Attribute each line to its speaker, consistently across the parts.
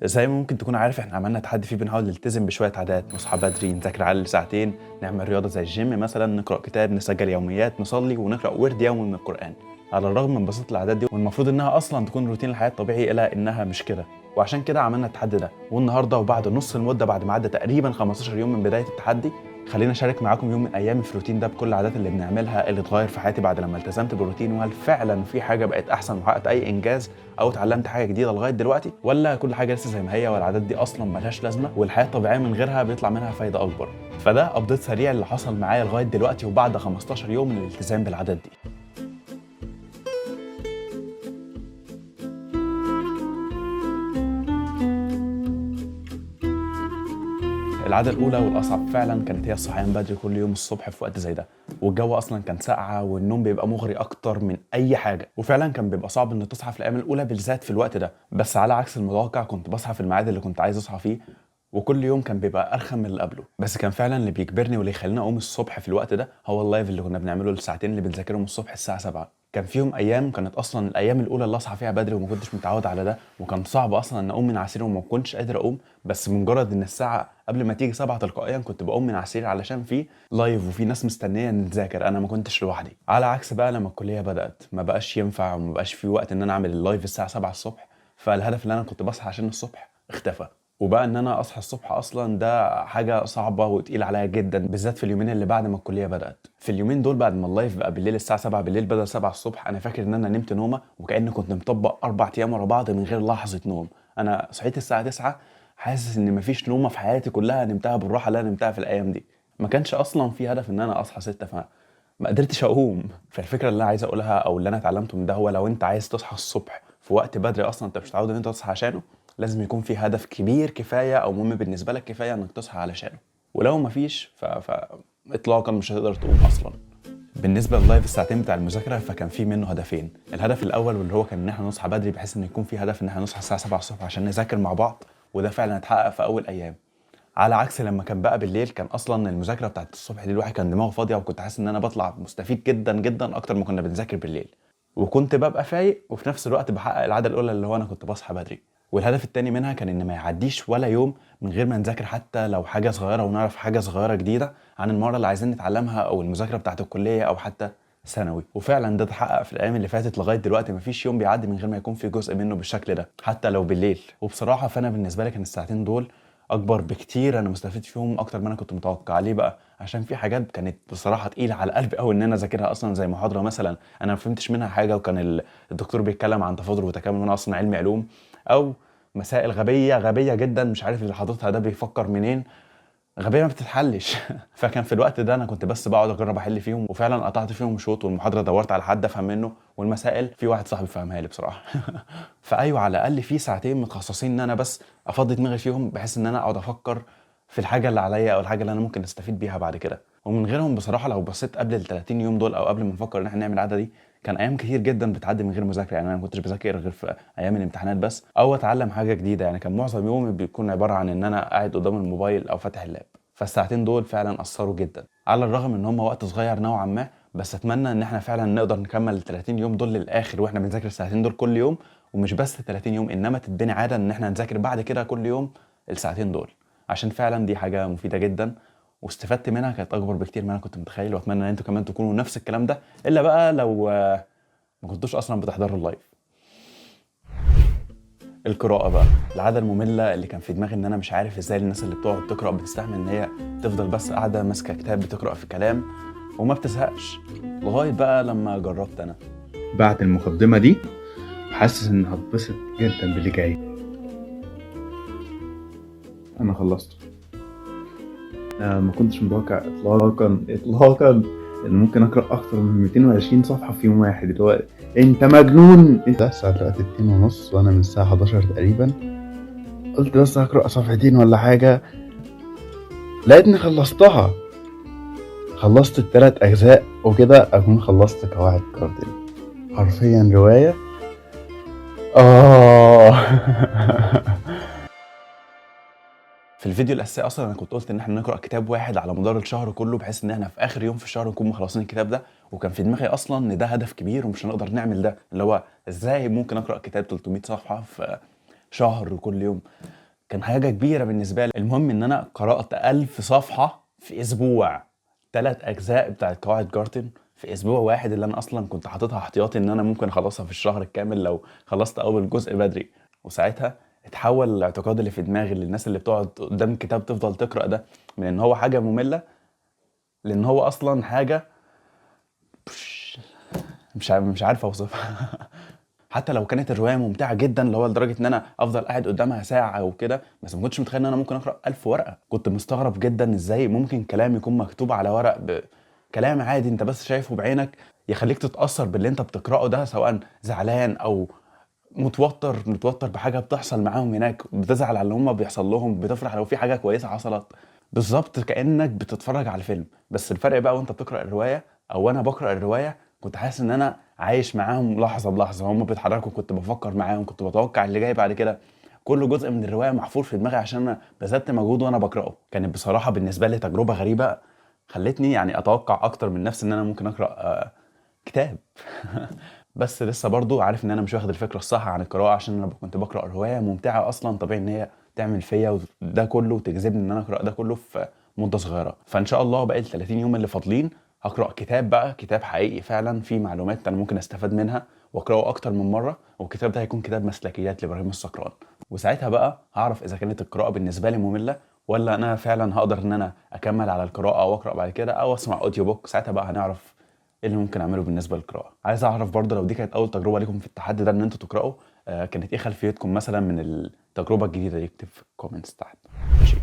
Speaker 1: زي ما ممكن تكون عارف احنا عملنا تحدي فيه بنحاول نلتزم بشويه عادات، نصحى بدري، نذاكر على الأقل ساعتين، نعمل رياضه زي الجيم مثلا، نقرا كتاب، نسجل يوميات، نصلي ونقرا ورد يومي من القران. على الرغم من بساطه العادات دي والمفروض انها اصلا تكون روتين الحياه الطبيعي، الا انها مش كده. وعشان كده عملنا التحدي ده، والنهارده وبعد نص المده، بعد ما عدى تقريبا 15 يوم من بدايه التحدي، خلينا اشارك معاكم يوم من ايامي في الروتين ده بكل العادات اللي بنعملها اللي اتغير في حياتي بعد لما التزمت بالروتين، وهل فعلا في حاجه بقت احسن وحققت اي انجاز او اتعلمت حاجه جديده لغايه دلوقتي، ولا كل حاجه لسه زي ما هي والعادات دي اصلا ملهاش لازمه والحياه الطبيعيه من غيرها بيطلع منها فايده اكبر. فده ابديت سريع اللي حصل معايا لغايه دلوقتي وبعد 15 يوم من الالتزام بالعادات دي. العاده الاولى والاصعب فعلا كانت هي الصحيان بدري كل يوم الصبح في وقت زي ده، والجو اصلا كان ساقعه والنوم بيبقى مغري اكتر من اي حاجه، وفعلا كان بيبقى صعب ان تصحى في الايام الاولى بالذات في الوقت ده. بس على عكس المتوقع كنت بصحى في الميعاد اللي كنت عايز اصحى فيه، وكل يوم كان بيبقى ارخم من اللي قبله. بس كان فعلا اللي بيجبرني واللي يخليني اقوم الصبح في الوقت ده هو اللايف اللي كنا بنعمله الساعتين اللي بنذاكرهم الصبح الساعه 7. كان فيهم ايام كانت اصلا الايام الاولى اللي اصحى فيها بدري وما كنتش متعود على ده، وكان صعب اصلا ان اقوم من على السرير وما كنتش قادر اقوم. بس مجرد ان الساعه قبل ما تيجي 7 تلقائيا كنت بقوم من على السرير علشان في لايف وفي ناس مستنيه نذاكر، انا ما كنتش لوحدي. على عكس بقى لما الكليه بدات ما بقاش ينفع وما بقاش في وقت ان انا اعمل اللايف الساعه 7 الصبح، فالهدف اللي انا كنت بصحى عشان الصبح اختفى. وبقى ان انا اصحى الصبح اصلا ده حاجه صعبه وتقيله عليا جدا، بالذات في اليومين اللي بعد ما الكليه بدات. في اليومين دول بعد ما اللايف بقى بالليل الساعه 7 بالليل بدل 7 الصبح، انا فاكر ان انا نمت نومه وكاني كنت مطبق 4 ايام ورا بعض من غير لحظه نوم. انا صحيت الساعه 9 حاسس ان مفيش نومه في حياتي كلها نمتها بالراحه اللي انا نمتها في الايام دي. ما كانش اصلا في هدف ان انا اصحى 6، فما قدرتش اقوم. فالفكره اللي انا عايز اقولها او اللي انا اتعلمته من ده هو لو انت عايز تصحى الصبح في وقت بدري اصلا انت مش متعود ان انت تصحى عشانه، لازم يكون في هدف كبير كفايه او مهم بالنسبه لك كفايه انك تصحى علشانه. ولو مفيش اطلاقا مش هتقدر تقوم اصلا. بالنسبه لللايف الساعتين بتاع المذاكره فكان في منه هدفين. الهدف الاول واللي هو كان ان احنا نصحى بدري بحيث ان يكون في هدف ان احنا نصحى الساعه 7 الصبح عشان نذاكر مع بعض، وده فعلا اتحقق في اول ايام. على عكس لما كان بقى بالليل، كان اصلا المذاكره بتاعت الصبح دي الواحد كان دماغه فاضيه، وكنت حاسس ان انا بطلع مستفيد جدا جدا اكتر ما كنا بنذاكر بالليل، وكنت ببقى فايق وفي نفس الوقت بحقق العاده الاولى اللي هو انا كنت بصحى بدري. والهدف التاني منها كان ان ما يعديش ولا يوم من غير ما نذاكر حتى لو حاجه صغيره ونعرف حاجه صغيره جديده عن المره اللي عايزين نتعلمها او المذاكره بتاعت الكليه او حتى ثانوي. وفعلا ده اتحقق في الايام اللي فاتت لغايه دلوقتي، مفيش يوم بيعدي من غير ما يكون في جزء منه بالشكل ده حتى لو بالليل. وبصراحه فانا بالنسبه لي كان الساعتين دول اكبر بكتير، انا مستفيد فيهم اكتر ما انا كنت متوقع. ليه بقى؟ عشان في حاجات كانت بصراحه تقيله على قلبي قوي ان انا اذاكرها اصلا، زي محاضره مثلا انا ما فهمتش منها حاجه وكان الدكتور بيتكلم عن تفاضل وتكامل وانا اصلا علمي علوم، او مسائل غبيه غبيه جدا مش عارف اللي حاططها ده بيفكر منين، غبية ما بتتحلش. فكان في الوقت ده انا كنت بس بقعد اجرب احل فيهم، وفعلا قطعت فيهم شوط، والمحاضره دورت على حد افهم منه، والمسائل في واحد صاحبي فهمها لي بصراحه. فايوه على الاقل في ساعتين متخصصين ان انا بس افضي دماغي فيهم بحيث ان انا اقعد افكر في الحاجه اللي عليا او الحاجه اللي انا ممكن استفيد بيها بعد كده. ومن غيرهم بصراحه لو بصيت قبل ال 30 يوم دول او قبل ما نفكر ان احنا نعمل العاده دي، كان ايام كتير جدا بتعدي من غير مذاكره. يعني انا ما كنتش بذاكر غير في ايام الامتحانات بس، او اتعلم حاجه جديده. يعني كان معظم يومي بيكون عباره عن ان انا قاعد قدام الموبايل او فاتح اللاب. فالساعتين دول فعلا اثروا جدا على الرغم ان هم وقت صغير نوعا ما، بس اتمنى ان احنا فعلا نقدر نكمل ال 30 يوم دول للاخر واحنا بنذاكر الساعتين دول كل يوم. ومش بس 30 يوم، انما تتبني عاده ان احنا نذاكر بعد كده كل يوم الساعتين دول، عشان فعلا دي حاجه مفيده جدا واستفدت منها كانت اكبر بكتير ما انا كنت متخيل. واتمنى ان انتوا كمان تكونوا نفس الكلام ده، الا بقى لو ما كنتوش اصلا بتحضروا اللايف. القراءة بقى، العادة المملة اللي كان في دماغي ان انا مش عارف ازاي الناس اللي بتقعد تقرأ بتستحمل ان هي تفضل بس قاعدة ماسكة كتاب بتقرأ في كلام وما بتزهقش، لغاية بقى لما جربت انا.
Speaker 2: بعد المقدمة دي حاسس إن هتبسط جدا باللي جاي. أنا خلصت. ما كنتش متوقع إطلاقا إن ممكن أقرأ أكتر من 220 صفحة في يوم واحد. اللي هو أنت مجنون. أنت الساعة دلوقتي 2:30 وأنا من الساعة 11 تقريبا. قلت بس هقرأ صفحتين ولا حاجة، لقيتني خلصتها. خلصت ال3 أجزاء وكده أكون خلصت قواعد كارديل، حرفيا رواية.
Speaker 1: في الفيديو الاساسي اصلا انا كنت قلت ان احنا نقرا كتاب واحد على مدار الشهر كله بحيث ان احنا في اخر يوم في الشهر نكون مخلصين الكتاب ده. وكان في دماغي اصلا ان ده هدف كبير ومش هنقدر نعمل ده، اللي هو ازاي ممكن اقرا كتاب 300 صفحه في شهر كل يوم، كان حاجة كبيرة بالنسبة لي. المهم إن أنا قرأت 1000 صفحة في أسبوع، 3 أجزاء بتاعت قواعد جارتن في أسبوع واحد، اللي أنا أصلا كنت حاططها احتياطي إن أنا ممكن أخلصها في الشهر الكامل لو خلصت أول جزء بدري. وساعتها اتحول الاعتقاد اللي في دماغي للناس اللي بتقعد قدام كتاب تفضل تقرأ ده من إن هو حاجة مملة لأن هو أصلا حاجة مش عارف أوصفها. حتى لو كانت الرواية ممتعة جدا اللي هو لدرجة ان انا افضل قاعد قدامها ساعة وكده، بس ما كنتش متخيل ان انا ممكن اقرأ 1000 ورقة. كنت مستغرب جدا ازاي ممكن كلام يكون مكتوب على ورق بكلام عادي انت بس شايفه بعينك يخليك تتأثر باللي انت بتقرأه ده، سواء زعلان او متوتر بحاجة بتحصل معاهم هناك، بتزعل على اللي هم بيحصل لهم، بتفرح لو في حاجة كويسة حصلت. بالظبط كأنك بتتفرج على فيلم. بس الفرق بقى وانت بتقرأ الرواية او انا بقرأ الرواية، كنت حاسس ان انا عايش معاهم لحظة بلحظة، هم بيتحركوا كنت بفكر معاهم، كنت بتوقع اللي جاي بعد كده. كل جزء من الرواية محفور في دماغي عشان انا بذلت مجهود وانا بقرأه. كانت بصراحة بالنسبة لي تجربة غريبة، خلتني يعني اتوقع اكتر من نفسي ان انا ممكن اقرأ كتاب. بس لسه برضو عارف ان انا مش واخد الفكرة الصح عن القراءة، عشان انا كنت بقرأ رواية ممتعة اصلا، طبيعي ان هي تعمل فيا ده كله وتجذبني ان انا اقرأ ده كله في مدة صغيرة. فان شاء الله بقى ال 30 يوم اللي فاضلين هقرأ كتاب بقى، كتاب حقيقي فعلا فيه معلومات انا ممكن استفاد منها واقرأه اكتر من مرة، والكتاب ده هيكون كتاب مسلكيات لإبراهيم السكران. وساعتها بقى هعرف اذا كانت القراءة بالنسبة لي مملة ولا انا فعلا هقدر ان انا اكمل على القراءة او اقرأ بعد كده او اسمع اوديو بوك. ساعتها بقى هنعرف ايه اللي ممكن اعمله بالنسبه للقراءه. عايز اعرف برضه لو دي كانت اول تجربه ليكم في التحدي ده ان انتوا تقراوا، كانت ايه خلفيتكم مثلا من التجربه الجديده دي؟ اكتب في الكومنتس تحت. ماشي.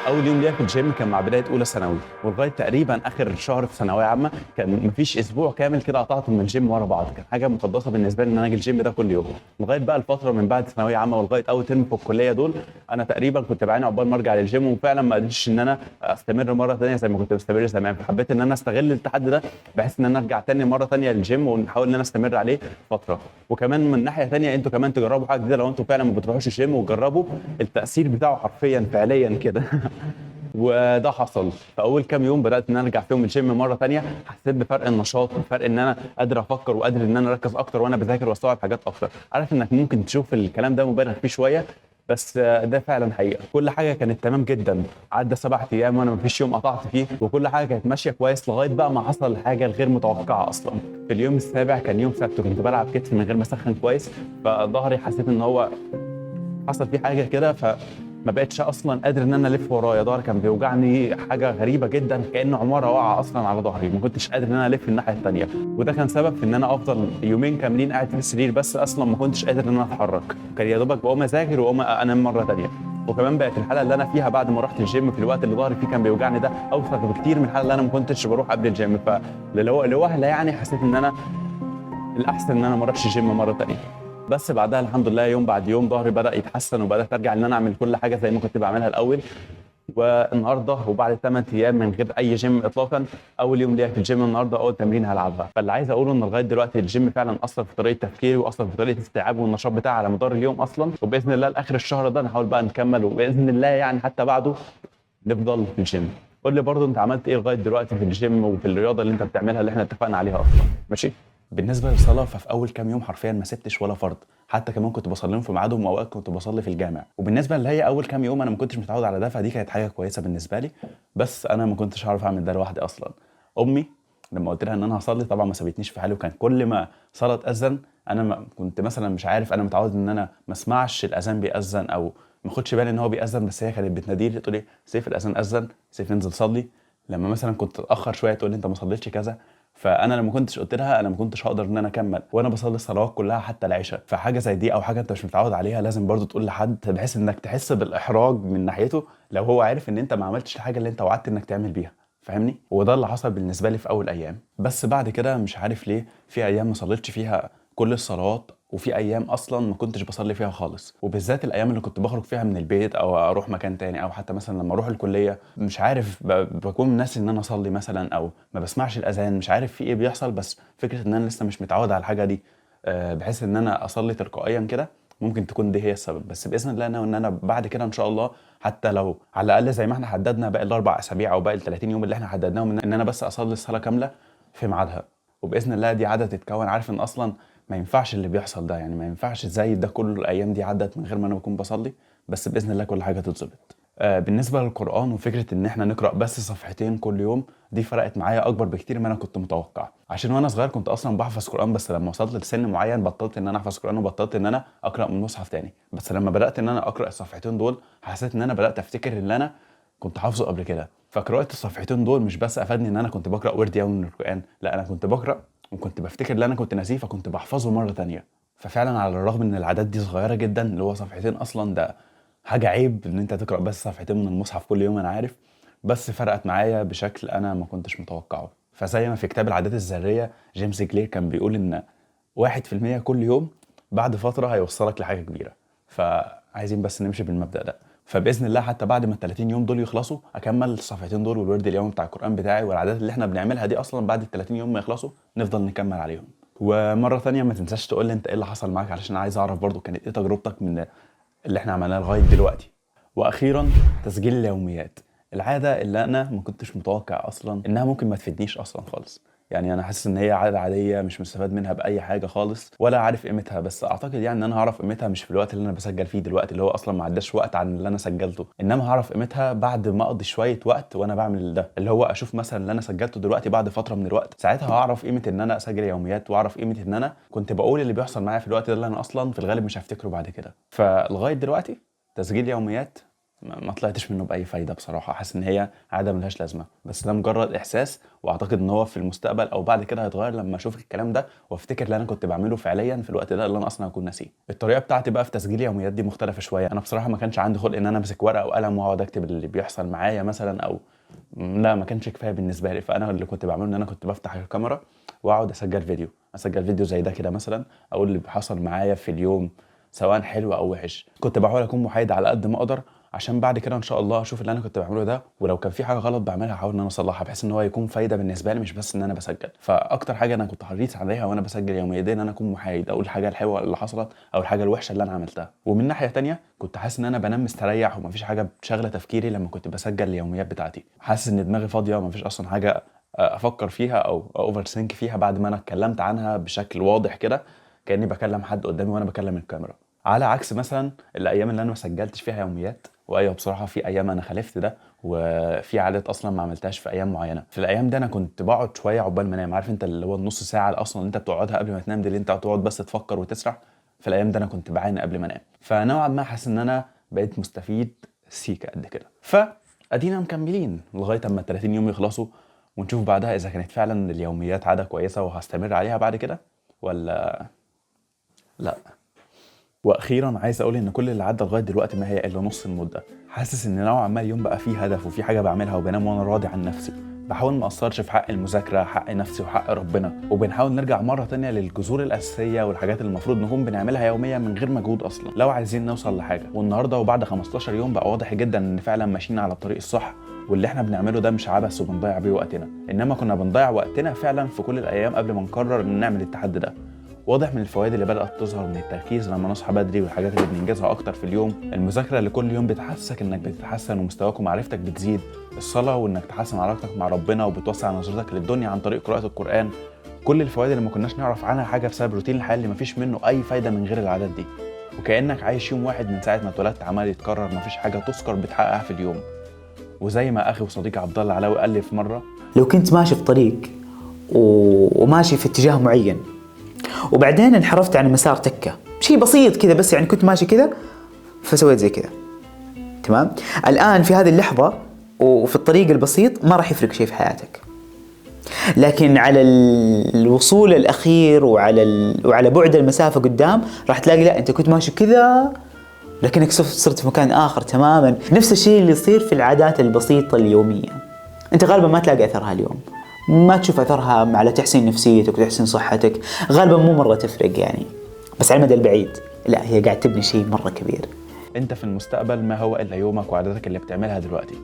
Speaker 1: اول يوم ليا في الجيم كان مع بدايه اولى ثانوي، ولغايه تقريبا اخر شهر في ثانويه عامه كان مفيش اسبوع كامل كده قطعته من الجيم ورا بعض. كان حاجه مقدسه بالنسبه لي ان انا اجي الجيم ده كل يوم. لغايه بقى الفتره من بعد ثانويه عامه ولغايه اول ترم في الكليه دول انا تقريبا كنت بعاني عقبال ما ارجع للجيم، وفعلا ما قدرتش ان انا استمر مره ثانيه زي ما كنت مستمر زمان. فحبيت ان انا استغل التحدي ده بحيث ان انا ارجع تاني مره ثانيه للجيم ونحاول ان انا استمر عليه فتره. وكمان من ناحيه ثانيه انتوا كمان تجربوا حاجه جديده لو انتوا فعلا ما بتروحوش الجيم وتجربوا التاثير بتاعه حرفيا فعليا كده. وده حصل في اول كام يوم بدات ان انا ارجع فيهم الجيم مره ثانيه. حسيت بفرق النشاط وفرق ان انا قادر افكر وقادر ان انا اركز اكتر وانا بذاكر واستوعب حاجات اكتر. عارف انك ممكن تشوف الكلام ده مبالغ فيه شويه، بس ده فعلا حقيقه. كل حاجه كانت تمام جدا، عدى 7 ايام وانا مفيش يوم قطعت فيه وكل حاجه كانت ماشيه كويس، لغايه بقى ما حصل الحاجه الغير متوقعه اصلا. في اليوم السابع كان يوم سبت، كنت بلعب كتف من غير ما اسخن كويس، فظهري حسيت ان هو حصل فيه حاجه كده، فما بقتش اصلا قادر ان انا الف ورايا. ظهري كان بيوجعني حاجه غريبه جدا، كأن عماره واقعه اصلا على ظهري، ما كنتش قادر ان انا الف الناحيه الثانيه. وده كان سبب في ان انا افضل يومين كاملين قاعد في السرير، بس اصلا ما كنتش قادر ان انا اتحرك. كان يا دوبك بقوم اذاكر واقوم انام مره ثانيه. وكمان بقت الحاله اللي انا فيها بعد ما رحت الجيم في الوقت اللي ظهري فيه كان بيوجعني ده اوسخ بكتير من الحاله اللي انا ما كنتش بروح قبل الجيم. فلوهله يعني حسيت ان انا الاحسن ان انا ما اروحش الجيم مره ثانيه. بس بعدها الحمد لله يوم بعد يوم ظهري بدأ يتحسن وبدأت ارجع ان انا اعمل كل حاجه زي ما كنت بعملها الاول. والنهارده وبعد 8 ايام من غير اي جيم اطلاقا، اول يوم ليا في الجيم النهارده، اول تمرين هلعبها. فاللي عايز اقوله ان لغايه دلوقتي الجيم فعلا اثر في طريقه تفكيري واثر في طريقه استيعابي والنشاط بتاعي على مدار اليوم اصلا. وباذن الله لاخر الشهر ده نحاول بقى نكمل، وباذن الله يعني حتى بعده نفضل في الجيم. قول لي برضو انت عملت ايه لغايه دلوقتي في الجيم وفي الرياضه اللي انت بتعملها اللي احنا اتفقنا عليها اصلا. ماشي. بالنسبه للصلاه ففي اول كام يوم حرفيا ما سبتش ولا فرض، حتى كمان كنت بصليهم في ميعادهم واوقات كنت بصلي في الجامع. وبالنسبه اللي هي اول كام يوم انا ما كنتش متعود على ده، فدي كانت حاجه كويسه بالنسبه لي. بس انا ما كنتش هعرف اعمل ده لوحدي اصلا. امي لما قلت لها ان انا هصلي طبعا ما سابتنيش في حالي، وكان كل ما صلاه اذن انا ما كنت مثلا مش عارف، انا متعود ان انا ما اسمعش الاذان بيأذن او ما اخدش بالي ان هو بيأذن، بس هي كانت بتناديلي تقول لي سيف الاذان اذن، سيف انزل صلي. لما مثلا كنت اتاخر شويه تقول لي انت ما صليتش كذا، فانا لما كنتش قلت لها انا ما كنتش هقدر ان انا اكمل وانا بصلي الصلوات كلها حتى العشاء. فحاجه زي دي او حاجه انت مش متعود عليها لازم برضو تقول لحد، بحيث انك تحس بالاحراج من ناحيته لو هو عارف ان انت ما عملتش الحاجه اللي انت وعدت انك تعمل بيها. فاهمني؟ وده اللي حصل بالنسبه لي في اول ايام. بس بعد كده مش عارف ليه في ايام ما صليتش فيها كل الصلوات، وفي ايام اصلا ما كنتش بصلي فيها خالص، وبالذات الايام اللي كنت بخرج فيها من البيت او اروح مكان تاني، او حتى مثلا لما اروح الكليه مش عارف بكون ناسي ان انا اصلي مثلا، او ما بسمعش الاذان، مش عارف في ايه بيحصل، بس فكره ان انا لسه مش متعود على الحاجه دي بحيث ان انا اصلي تلقائيا كده، ممكن تكون دي هي السبب. بس باذن الله انا وان انا بعد كده ان شاء الله، حتى لو على الاقل زي ما احنا حددنا باقي الاربع اسابيع او باقي ال 30 يوم اللي احنا حددناهم، ان انا بس اصلي الصلاه كامله في ميعادها، وباذن الله دي عاده تتكون. عارف ان اصلا ما ينفعش اللي بيحصل ده، يعني ما ينفعش ازاي ده كل الايام دي عدت من غير ما انا بكون بصلي، بس باذن الله كل حاجه تتظبط. بالنسبه للقران وفكره ان احنا نقرا بس صفحتين كل يوم، دي فرقت معايا اكبر بكتير ما انا كنت متوقع. عشان وانا صغير كنت اصلا بحفظ قران، بس لما وصلت لسن معين بطلت ان انا احفظ قران وبطلت ان انا اقرا من مصحف تاني. بس لما بدات ان انا اقرا الصفحتين دول، حسيت ان انا بدات افتكر اللي انا كنت حافظه قبل كده. فقراءه الصفحتين دول مش بس افادني ان انا كنت بقرا ورد يومي من القران، لا انا كنت بقرا وكنت بفتكر اللي انا كنت ناسيه، فكنت بحفظه مره تانية. ففعلا على الرغم ان العدد دي صغيره جدا، اللي هو صفحتين اصلا ده حاجه عيب ان انت تقرا بس صفحتين من المصحف كل يوم، انا عارف، بس فرقت معايا بشكل انا ما كنتش متوقعه. فزي ما في كتاب العادات الذريه جيمس كلير كان بيقول ان 1% كل يوم بعد فتره هيوصلك لحاجه كبيره. فعايزين بس نمشي بالمبدأ ده. فباذن الله حتى بعد ما ال 30 يوم دول يخلصوا اكمل الصفحتين دول والورد اليومي بتاع القران بتاعي، والعادات اللي احنا بنعملها دي اصلا بعد ال 30 يوم ما يخلصوا نفضل نكمل عليهم. ومره ثانيه ما تنساش تقول لي انت ايه اللي حصل معاك، علشان عايز اعرف برضو كانت ايه تجربتك من اللي احنا عملناه لغايه دلوقتي. واخيرا تسجيل اليوميات، العاده اللي انا ما كنتش متوقع اصلا انها ممكن ما تفيدنيش اصلا خالص. يعني انا حاسس ان هي عاده عاديه مش مستفاد منها باي حاجه خالص، ولا عارف قيمتها، بس اعتقد يعني ان انا هعرف قيمتها مش في الوقت اللي انا بسجل فيه دلوقتي، اللي هو اصلا ما عداش وقت عن اللي انا سجلته، انما هعرف قيمتها بعد ما اقضي شويه وقت وانا بعمل ده، اللي هو اشوف مثلا اللي انا سجلته دلوقتي بعد فتره من الوقت، ساعتها هعرف قيمه ان انا اسجل يوميات، واعرف قيمه ان انا كنت بقول اللي بيحصل معايا في الوقت ده اللي انا اصلا في الغالب مش هفتكره بعد كده. فلغايه دلوقتي تسجيل يوميات ما طلعتش منه باي فايده بصراحه، حاسس ان هي عاده ملهاش لازمه، بس ده مجرد احساس، واعتقد ان هو في المستقبل او بعد كده هيتغير لما اشوف الكلام ده وافتكر اللي انا كنت بعمله فعليا في الوقت ده اللي انا اصلا هكون ناسيه. الطريقه بتاعتي بقى في تسجيل يوميات دي مختلفه شويه. انا بصراحه ما كانش عندي خلق ان انا امسك ورقه وقلم واقعد اكتب اللي بيحصل معايا مثلا، او لا ما كانش كفايه بالنسبه لي. فانا اللي كنت بعمله ان انا كنت بفتح الكاميرا واقعد اسجل فيديو زي ده كده مثلا، اقول اللي حصل معايا في اليوم سواء حلو او وحش. كنت بحاول اكون محايد على قد ما اقدر، عشان بعد كده ان شاء الله اشوف اللي انا كنت بعمله ده، ولو كان في حاجه غلط بعملها احاول ان انا اصلحها، بحيث ان هو يكون فايده بالنسبه لي مش بس ان انا بسجل. فاكتر حاجه انا كنت حريص عليها وانا بسجل يوميا ان انا اكون محايد، اقول الحاجه الحلوه اللي حصلت او الحاجه الوحشه اللي انا عملتها. ومن ناحيه تانية كنت حاسس ان انا بنام مستريح ومفيش حاجه بتشغل تفكيري لما كنت بسجل اليوميات بتاعتي، حاسس ان دماغي فاضيه ومفيش اصلا حاجه افكر فيها او اوفر ثينك فيها بعد ما انا اتكلمت عنها بشكل واضح كده، كاني بكلم حد قدامي وانا بكلم الكاميرا. على عكس مثلا الايام اللي انا ما سجلتش فيها يوميات، وايوه بصراحه في ايام انا خالفت ده، وفي عادات اصلا ما عملتهاش في ايام معينه. في الايام دي انا كنت بقعد شويه عقبال ما انام، عارف انت اللي هو النص ساعه اصلا اللي انت بتقعدها قبل ما تنام دي، اللي انت تقعد بس تفكر وتسرح. في الايام دي انا كنت بعاني قبل ما انام، فنوعا ما حاسس ان انا بقيت مستفيد سيكا قد كده. فادينا مكملين لغايه اما ال 30 يوم يخلصوا، ونشوف بعدها اذا كانت فعلا اليوميات عاده كويسه وهستمر عليها بعد كده ولا لا. واخيرا عايز اقول ان كل اللي عدى لغايه دلوقتي ما هي الا نص المده. حاسس ان نوعا ما اليوم بقى فيه هدف وفي حاجه بعملها، وبنام وانا راضي عن نفسي، بحاول ما اقصرش في حق المذاكره، حق نفسي وحق ربنا، وبنحاول نرجع مره تانية للجذور الاساسيه والحاجات اللي المفروض نكون بنعملها يوميا من غير مجهود اصلا لو عايزين نوصل لحاجه. والنهارده وبعد 15 يوم بقى واضح جدا ان فعلا ماشيين على الطريق الصح، واللي احنا بنعمله ده مش عبث وبنضيع بيه وقتنا، انما كنا بنضيع وقتنا فعلا في كل الايام قبل ما نقرر ان نعمل التحدي ده. واضح من الفوائد اللي بدأت تظهر من التركيز لما نصحى بدري، والحاجات اللي بننجزها أكتر في اليوم، المذاكرة اللي كل يوم بتحسسك إنك بتتحسن ومستواك ومعرفتك بتزيد، الصلاة وإنك تحسن علاقتك مع ربنا وبتوسع نظرتك للدنيا عن طريق قراءة القرآن. كل الفوائد اللي ما كناش نعرف عنها حاجة بسبب روتين الحياة اللي مفيش منه أي فايدة من غير العادات دي، وكأنك عايش يوم واحد من ساعة ما اتولدت عمال يتكرر، مفيش حاجة تذكر بتحققها في اليوم. وزي ما أخي وصديقي عبد الله علاوي قال لي في مرة،
Speaker 3: لو كنت ماشي في طريق وماشي في اتجاه معين وبعدين انحرفت عن مسار تكة، شيء بسيط كذا بس، يعني كنت ماشي كذا فسويت زي كذا، تمام؟ الآن في هذه اللحظة وفي الطريق البسيط ما راح يفرق شيء في حياتك، لكن على الوصول الأخير وعلى بعد المسافة قدام راح تلاقي لا أنت كنت ماشي كذا لكنك صرت في مكان آخر تماما. نفس الشيء اللي يصير في العادات البسيطة اليومية، أنت غالبا ما تلاقي أثرها اليوم، ما تشوف أثرها على تحسين نفسيتك وتحسين صحتك، غالبا مو مرة تفرق يعني، بس على المدى البعيد لا، هي قاعد تبني شيء مرة كبير.
Speaker 1: انت في المستقبل ما هو الا يومك وعاداتك اللي بتعملها دلوقتي.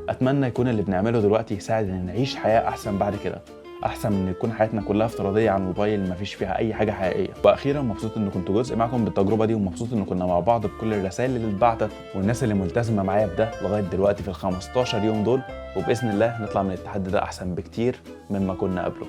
Speaker 1: اتمنى يكون اللي بنعمله دلوقتي يساعد ان نعيش حياه احسن بعد كده، احسن من يكون حياتنا كلها افتراضيه على الموبايل مفيش فيها اي حاجه حقيقيه. واخيرا مبسوط ان كنت جزء معكم بالتجربه دي، ومبسوط ان كنا مع بعض بكل الرسائل اللي اتبعتت والناس اللي ملتزمه معايا بده لغايه دلوقتي في ال 15 يوم دول، وباذن الله نطلع من التحدي ده احسن بكتير مما كنا قبله.